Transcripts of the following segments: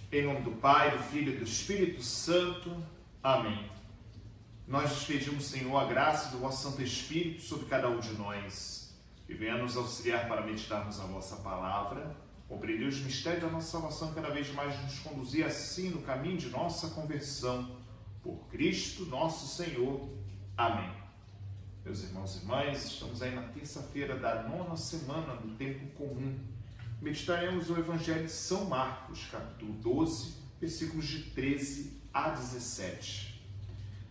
Em nome do Pai, do Filho e do Espírito Santo. Amém. Nós te pedimos, Senhor, a graça do vosso Santo Espírito sobre cada um de nós, e venha nos auxiliar para meditarmos a vossa palavra, compreender os mistérios da nossa salvação e cada vez mais nos conduzir assim no caminho de nossa conversão. Por Cristo nosso Senhor. Amém. Meus irmãos e irmãs, estamos aí na terça-feira da 9ª semana do Tempo Comum. Meditaremos o Evangelho de São Marcos, capítulo 12, versículos de 13 a 17.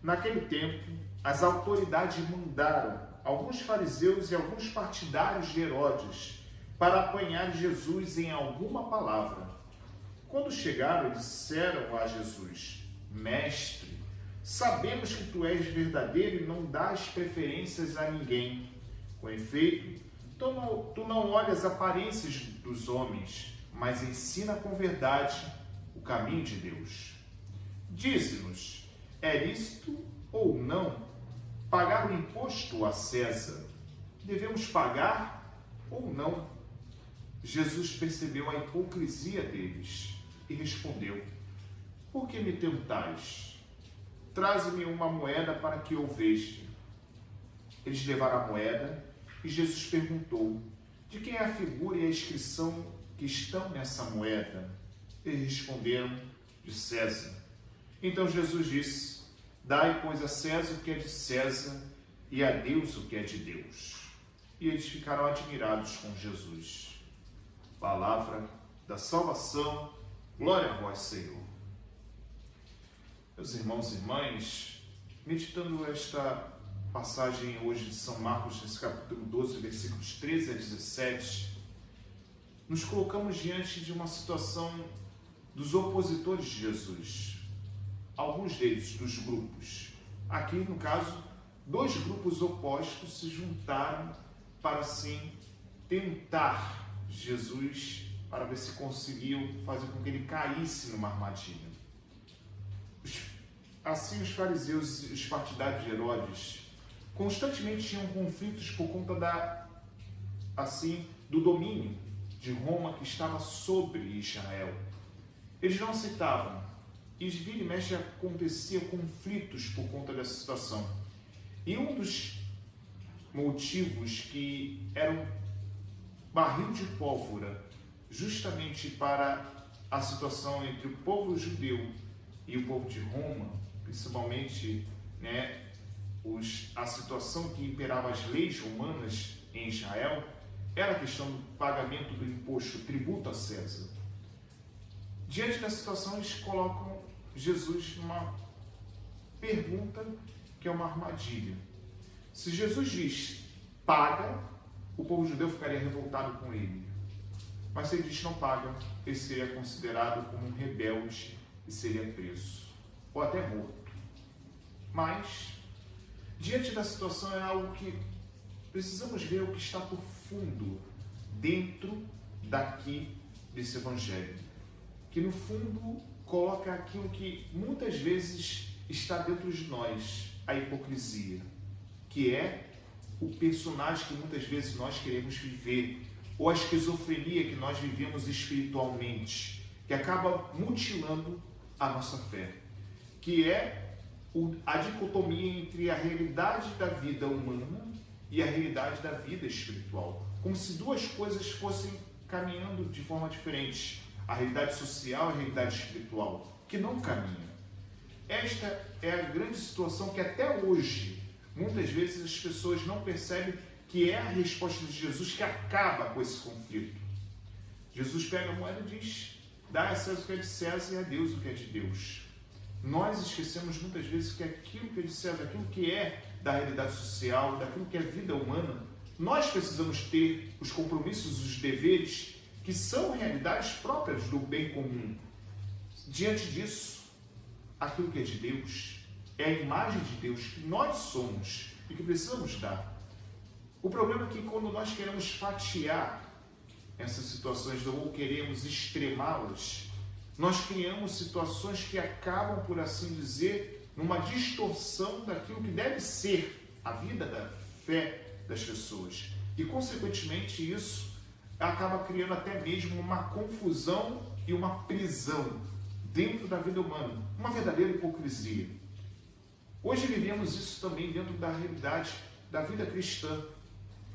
Naquele tempo, as autoridades mandaram alguns fariseus e alguns partidários de Herodes para apanhar Jesus em alguma palavra. Quando chegaram, disseram a Jesus: Mestre, sabemos que tu és verdadeiro e não dás preferências a ninguém. Com efeito, tu não olhas as aparências dos homens, mas ensina com verdade o caminho de Deus. Dize-nos, é lícito ou não pagar o imposto a César? Devemos pagar ou não? Jesus percebeu a hipocrisia deles e respondeu: Por que me tentais? Traze-me uma moeda para que eu veja. Eles levaram a moeda e Jesus perguntou: De quem é a figura e a inscrição que estão nessa moeda? Eles responderam: De César. Então Jesus disse: Dai, pois, a César o que é de César e a Deus o que é de Deus. E eles ficaram admirados com Jesus. Palavra da salvação. Glória a vós, Senhor. Meus irmãos e irmãs, meditando esta passagem hoje de São Marcos, nesse capítulo 12, versículos 13 a 17, nos colocamos diante de uma situação dos opositores de Jesus. Alguns deles, dos grupos. Aqui, no caso, dois grupos opostos se juntaram para, assim, tentar Jesus, para ver se conseguiam fazer com que ele caísse numa armadilha. Assim, os fariseus e os partidários de Herodes constantemente tinham conflitos por conta do domínio de Roma que estava sobre Israel. Eles não aceitavam. E vira e mexe aconteciam conflitos por conta dessa situação. E um dos motivos que era um barril de pólvora justamente para a situação entre o povo judeu e o povo de Roma, principalmente, a situação que imperava as leis romanas em Israel, era a questão do pagamento do imposto, tributo a César. Diante da situação, eles colocam Jesus numa pergunta que é uma armadilha. Se Jesus diz, paga, o povo judeu ficaria revoltado com ele. Mas se ele diz não paga, ele seria considerado como um rebelde e seria preso, ou até morto. Mas, diante da situação, é algo que precisamos ver o que está por fundo dentro daqui desse evangelho. Que no fundo coloca aquilo que muitas vezes está dentro de nós, a hipocrisia, que é o personagem que muitas vezes nós queremos viver, ou a esquizofrenia que nós vivemos espiritualmente, que acaba mutilando a nossa fé, que é a dicotomia entre a realidade da vida humana e a realidade da vida espiritual, como se duas coisas fossem caminhando de forma diferente, a realidade social e a realidade espiritual, que não caminham. Esta é a grande situação que até hoje, muitas vezes as pessoas não percebem que é a resposta de Jesus que acaba com esse conflito. Jesus pega a moeda e diz, dá a César o que é de César e a Deus o que é de Deus. Nós esquecemos muitas vezes que aquilo que é de César, aquilo que é da realidade social, daquilo que é vida humana, nós precisamos ter os compromissos, os deveres, que são realidades próprias do bem comum. Diante disso, aquilo que é de Deus é a imagem de Deus que nós somos e que precisamos dar. O problema é que quando nós queremos fatiar essas situações ou queremos extremá-las, nós criamos situações que acabam, por assim dizer, numa distorção daquilo que deve ser a vida da fé das pessoas. E, consequentemente, isso acaba criando até mesmo uma confusão e uma prisão dentro da vida humana, uma verdadeira hipocrisia. Hoje vivemos isso também dentro da realidade da vida cristã,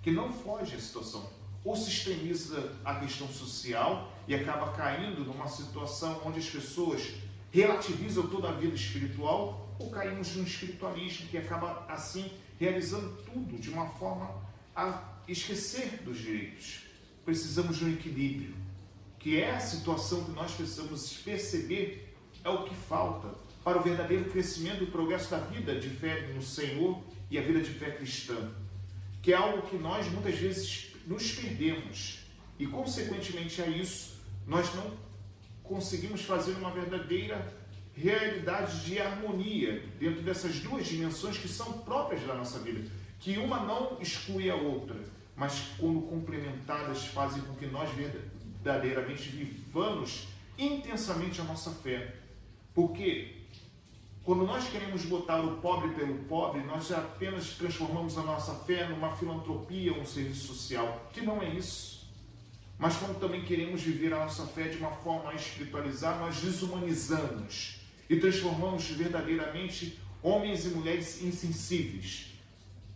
que não foge à situação. Ou se extremiza a questão social e acaba caindo numa situação onde as pessoas relativizam toda a vida espiritual, ou caímos num espiritualismo que acaba assim realizando tudo de uma forma a esquecer dos direitos. Precisamos de um equilíbrio, que é a situação que nós precisamos perceber é o que falta para o verdadeiro crescimento e progresso da vida de fé no Senhor e a vida de fé cristã, que é algo que nós muitas vezes nos perdemos e, consequentemente a isso, nós não conseguimos fazer uma verdadeira realidade de harmonia dentro dessas duas dimensões que são próprias da nossa vida, que uma não exclui a outra, mas quando complementadas fazem com que nós verdadeiramente vivamos intensamente a nossa fé. Porque quando nós queremos botar o pobre pelo pobre, nós apenas transformamos a nossa fé numa filantropia, um serviço social, que não é isso. Mas quando também queremos viver a nossa fé de uma forma a espiritualizar, nós desumanizamos e transformamos verdadeiramente homens e mulheres insensíveis.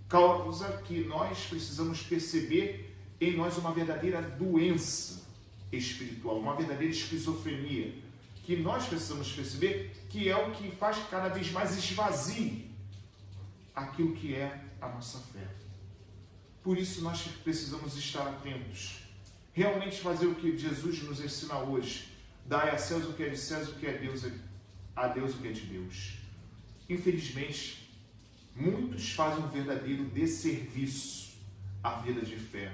Causa que nós precisamos perceber em nós uma verdadeira doença espiritual, uma verdadeira esquizofrenia, que nós precisamos perceber que é o que faz cada vez mais esvazie aquilo que é a nossa fé. Por isso nós precisamos estar atentos, realmente fazer o que Jesus nos ensina hoje: dai a César o que é de César, o que é Deus, a Deus o que é de Deus. Infelizmente, muitos fazem um verdadeiro desserviço à vida de fé,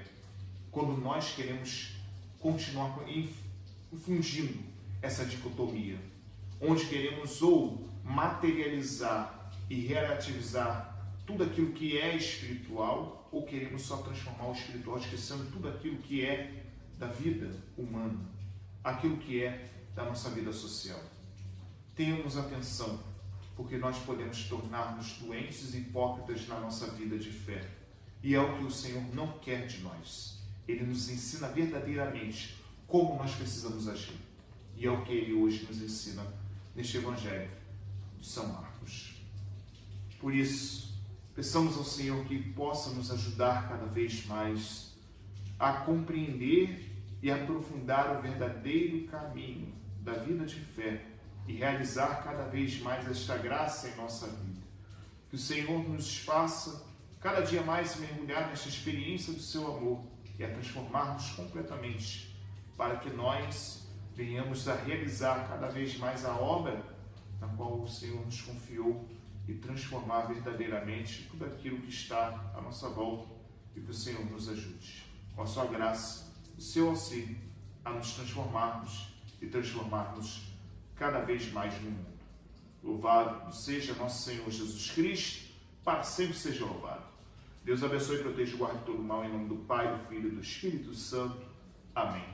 quando nós queremos continuar infundindo essa dicotomia, onde queremos ou materializar e relativizar tudo aquilo que é espiritual, ou queremos só transformar o espiritual esquecendo tudo aquilo que é da vida humana, aquilo que é da nossa vida social. Tenhamos atenção, porque nós podemos tornar-nos doentes e hipócritas na nossa vida de fé. E é o que o Senhor não quer de nós. Ele nos ensina verdadeiramente como nós precisamos agir. E é o que Ele hoje nos ensina neste Evangelho de São Marcos. Por isso, peçamos ao Senhor que possa nos ajudar cada vez mais a compreender e aprofundar o verdadeiro caminho da vida de fé e realizar cada vez mais esta graça em nossa vida. Que o Senhor nos faça cada dia mais mergulhar nesta experiência do seu amor e a transformar-nos completamente, para que nós venhamos a realizar cada vez mais a obra na qual o Senhor nos confiou e transformar verdadeiramente tudo aquilo que está à nossa volta, e que o Senhor nos ajude, com a sua graça, o seu auxílio, a nos transformarmos e transformarmos cada vez mais no mundo. Louvado seja nosso Senhor Jesus Cristo, para sempre seja louvado. Deus abençoe, proteja e guarde todo o mal, em nome do Pai, do Filho e do Espírito Santo. Amém.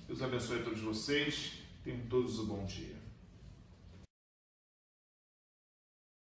Deus abençoe a todos vocês. Tenham todos um bom dia.